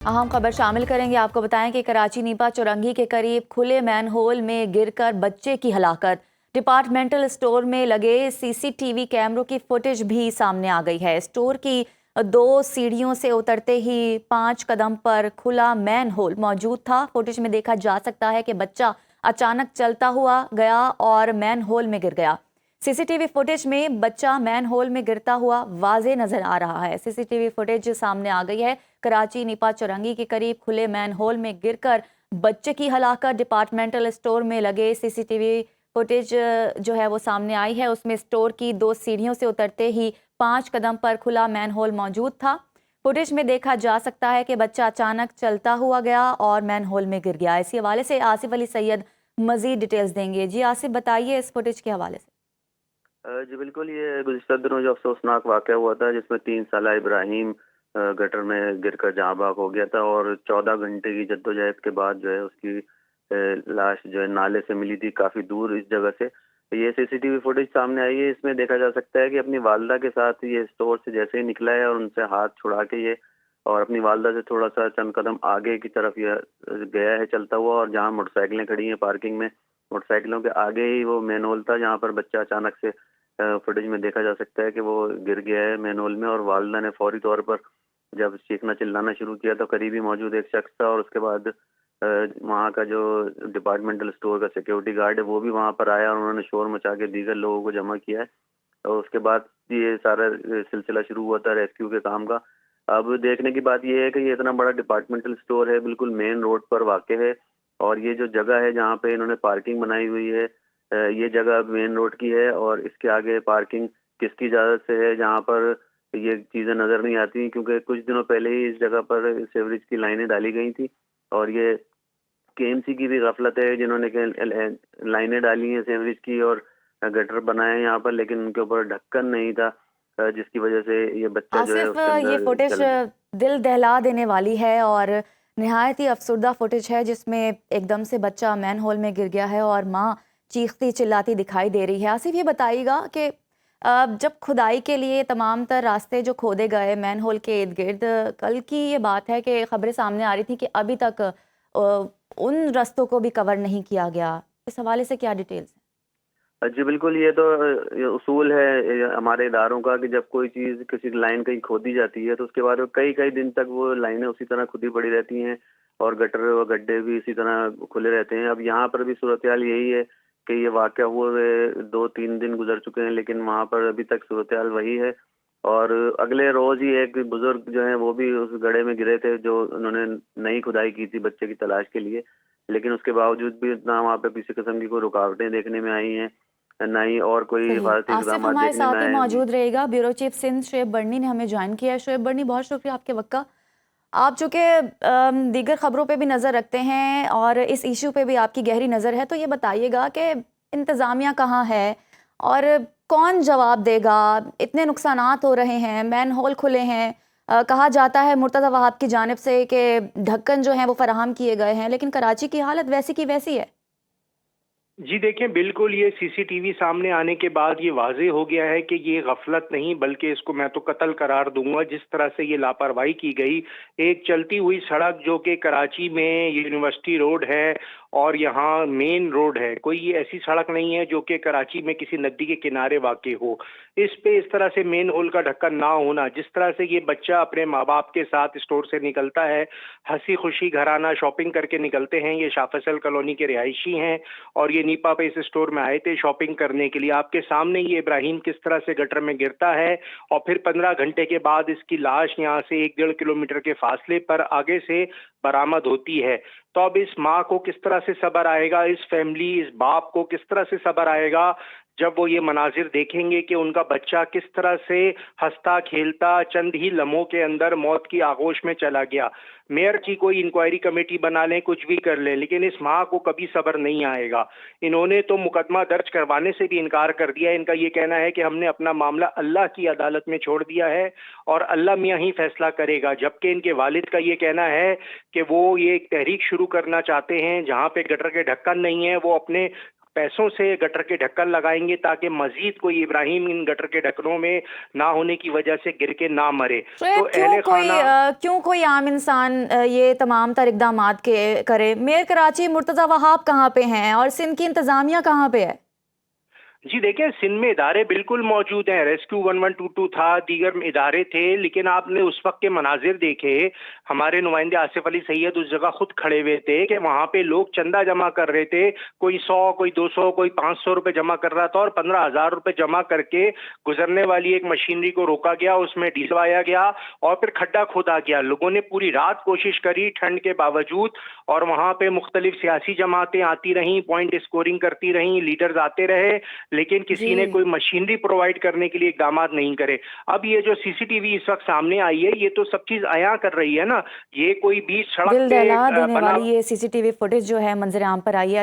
अहम खबर शामिल करेंगे। आपको बताएं कि कराची नीपा चौरंगी के करीब खुले मैन होल में गिरकर बच्चे की हलाकत। डिपार्टमेंटल स्टोर में लगे सीसीटीवी कैमरों की फुटेज भी सामने आ गई है। स्टोर की 2 सीढ़ियों से उतरते ही 5 कदम पर खुला मैन होल मौजूद था। फुटेज में देखा जा सकता है कि बच्चा अचानक चलता हुआ गया और मैन होल में गिर गया। सीसीटीवी फुटेज में बच्चा मैन होल में गिरता हुआ वाज़े नजर आ रहा है। सीसीटीवी फुटेज सामने आ गई है। कराची नीपा चौरंगी के करीब खुले मैन होल में गिरकर बच्चे की हलाकत। डिपार्टमेंटल स्टोर में लगे सीसीटीवी फुटेज जो है वो सामने आई है। उसमें स्टोर की 2 सीढ़ियों से उतरते ही 5 कदम पर खुला मैन होल मौजूद था। फुटेज में देखा जा सकता है कि बच्चा अचानक चलता हुआ गया और मैन होल में गिर गया। इसी हवाले से आसिफ अली सैयद मजीद डिटेल्स देंगे। जी आसिफ, बताइए इस फुटेज के हवाले से। जी बिल्कुल, ये गुज़िश्ता दिनों जो अफसोसनाक वाक़या हुआ था जिसमें 3 साला इब्राहिम गटर में गिरकर जहाँ बहक हो गया था और 14 घंटे की जद्दोजहद के बाद जो है उसकी लाश जो है नाले से मिली थी, काफ़ी दूर इस जगह से। ये सीसीटीवी फुटेज सामने आई है। इसमें देखा जा सकता है कि अपनी वालदा के साथ ये स्टोर से जैसे ही निकला है और उनसे हाथ छुड़ा के ये और अपनी वालदा से थोड़ा सा चंद कदम आगे की तरफ ये गया है चलता हुआ, और जहाँ मोटरसाइकिलें खड़ी हैं पार्किंग में, मोटरसाइकिलों के आगे ही वो मेन होल था जहाँ पर बच्चा अचानक से फुटेज में देखा जा सकता है कि वो गिर गया है मेन होल में। और वालदा ने फौरी तौर पर जब चीखना चिल्लाना शुरू किया तो करीबी मौजूद एक शख्स था और उसके बाद वहाँ का जो डिपार्टमेंटल स्टोर का सिक्योरिटी गार्ड है वो भी वहाँ पर आया और उन्होंने शोर मचा के दीगर लोगों को जमा किया है। और उसके बाद ये सारा सिलसिला शुरू हुआ था रेस्क्यू के काम का। अब देखने की बात ये है कि ये इतना बड़ा डिपार्टमेंटल स्टोर है, बिल्कुल मेन रोड पर वाक़ है, और ये जो जगह है जहाँ पे इन्होंने पार्किंग बनाई हुई है ये जगह मेन रोड की है, और इसके आगे पार्किंग किसकी इजाज़त से है जहाँ पर ये चीज़ें नज़र नहीं आती, क्योंकि कुछ दिनों पहले ही इस जगह पर सेवरेज की लाइनें डाली गई थी। और ये केएमसी की भी गफलत है जिन्होंने लाइनें डाली हैं सेवरेज की और गटर बनाए हैं यहाँ पर, लेकिन उनके ऊपर ढक्कन नहीं था, जिसकी वजह से ये बच्चा जो है आसिफ, उसके ये अंदर फुटेज चल गया। दिल दहला देने वाली है और नहायत ही अफसरदा फुटेज है, जिसमें एकदम से बच्चा मैन होल में गिर गया है और माँ चीखती चिल्लाती दिखाई दे रही है। आसिफ, ये बताइएगा कि जब खुदाई के लिए तमाम तर रास्ते जो खोदे गए मैन होल के इर्द गिर्द, कल की ये बात है कि खबरें सामने आ रही थी कि अभी तक उन रास्तों को भी कवर नहीं किया गया। इस हवाले से क्या डिटेल्स हैं? जी बिल्कुल, ये तो ये उसूल है हमारे इदारों का कि जब कोई चीज़ किसी लाइन कहीं खोदी जाती है तो उसके बाद कई कई दिन तक वो लाइनें उसी तरह खुदी पड़ी रहती हैं और गटर व गड्ढे भी इसी तरह खुले रहते हैं। अब यहाँ पर भी सूरत हाल यही है कि ये वाक़या हुए 2-3 दिन गुजर चुके हैं, लेकिन वहाँ पर अभी तक सूरत हाल वही है। और अगले रोज़ ही एक बुजुर्ग जो हैं वो भी उस गड्ढे में गिरे थे जो उन्होंने नई खुदाई की थी बच्चे की तलाश के लिए, लेकिन उसके बावजूद भी ना वहाँ पे किसी किस्म की कोई रुकावटें देखने में आई हैं, ना ही और कोई सही। हिफाजती आसिफ इक़दाम हमारे देखने में साथ ही आए हैं। जी। मौजूद रहेगा। ब्यूरो चीफ सिंध शुएब बर्नी ने हमें ज्वाइन किया है। शुएब बर्नी, बहुत शुक्रिया आपके वक्त का। आप चूँकि दीगर खबरों पे भी नज़र रखते हैं और इस इशू पे भी आपकी गहरी नज़र है, तो ये बताइएगा कि इंतज़ामिया कहाँ है और कौन जवाब देगा? इतने नुकसानात हो रहे हैं, मैन होल खुले हैं, कहा जाता है मुर्तज़ा वहाब की जानिब से कि ढक्कन जो हैं वो फराहम किए गए हैं, लेकिन कराची की हालत वैसी की वैसी है। जी देखें, बिल्कुल ये सीसीटीवी सामने आने के बाद ये वाज़े हो गया है कि ये गफलत नहीं बल्कि इसको मैं तो कत्ल करार दूंगा। जिस तरह से ये लापरवाही की गई, एक चलती हुई सड़क जो कि कराची में यूनिवर्सिटी रोड है और यहाँ मेन रोड है, कोई ये ऐसी सड़क नहीं है जो कि कराची में किसी नदी के किनारे वाक़ हो। इस पे इस तरह से मेन होल का ढक्कन ना होना, जिस तरह से ये बच्चा अपने माँ बाप के साथ स्टोर से निकलता है, हंसी खुशी घराना शॉपिंग करके निकलते हैं। ये शाह फैसल कॉलोनी के रिहायशी हैं और ये नीपा पे इस स्टोर में आए थे शॉपिंग करने के लिए। आपके सामने ये इब्राहिम किस तरह से गटर में गिरता है और फिर 15 घंटे के बाद इसकी लाश यहाँ से 1-1.5 किलोमीटर के फासले पर आगे से बरामद होती है। तो अब इस माँ को किस तरह से सब्र आएगा, इस फैमिली, इस बाप को किस तरह से सब्र आएगा जब वो ये मनाजिर देखेंगे कि उनका बच्चा किस तरह से हंसता खेलता चंद ही लम्हों के अंदर मौत की आगोश में चला गया। मेयर की कोई इंक्वायरी कमेटी बना लें, कुछ भी कर लें, लेकिन इस माँ को कभी सब्र नहीं आएगा। इन्होंने तो मुकदमा दर्ज करवाने से भी इनकार कर दिया। इनका ये कहना है कि हमने अपना मामला अल्लाह की अदालत में छोड़ दिया है और अल्लाह मियाँ ही फैसला करेगा। जबकि इनके वालिद का ये कहना है कि वो ये एक तहरीक शुरू करना चाहते हैं जहाँ पे गटर के ढक्कन नहीं है, वो अपने पैसों से गटर के ढक्कन लगाएंगे ताकि मजीद कोई इब्राहिम इन गटर के ढक्कनों में ना होने की वजह से गिर के ना मरे। तो क्यों कोई आम इंसान ये तमाम तर इक़दामात के करे? मेयर कराची मुर्तज़ा वहाब कहाँ पे हैं और सिंध की इंतज़ामिया कहाँ पे है? जी देखिए, सिंध में इदारे बिल्कुल मौजूद हैं, रेस्क्यू 1122 था, दीगर इदारे थे, लेकिन आपने उस वक्त के मनाजिर देखे। हमारे नुमाइंदे आसिफ अली सैयद उस जगह खुद खड़े हुए थे कि वहाँ पे लोग चंदा जमा कर रहे थे, कोई 100, कोई 200, कोई 500 रुपए जमा कर रहा था और 15,000 रुपए जमा करके गुजरने वाली एक मशीनरी को रोका गया, उसमें डीजल आया गया और फिर खड्डा खोदा गया। लोगों ने पूरी रात कोशिश करी ठंड के बावजूद, और वहाँ पे मुख्तलिफ सियासी जमातें आती रहीं, पॉइंट स्कोरिंग करती रहीं, लीडर्स आते रहे, लेकिन किसी ने कोई मशीनरी प्रोवाइड करने के लिए इकदामात नहीं करे। अब ये जो सीसीटीवी इस वक्त सामने आई है, ये तो सब चीज अयां कर रही है ना। ये कोई भी सड़क दिल पे दहला देने बना वाली ये सीसीटीवी फुटेज जो है मंजर आम पर आई है।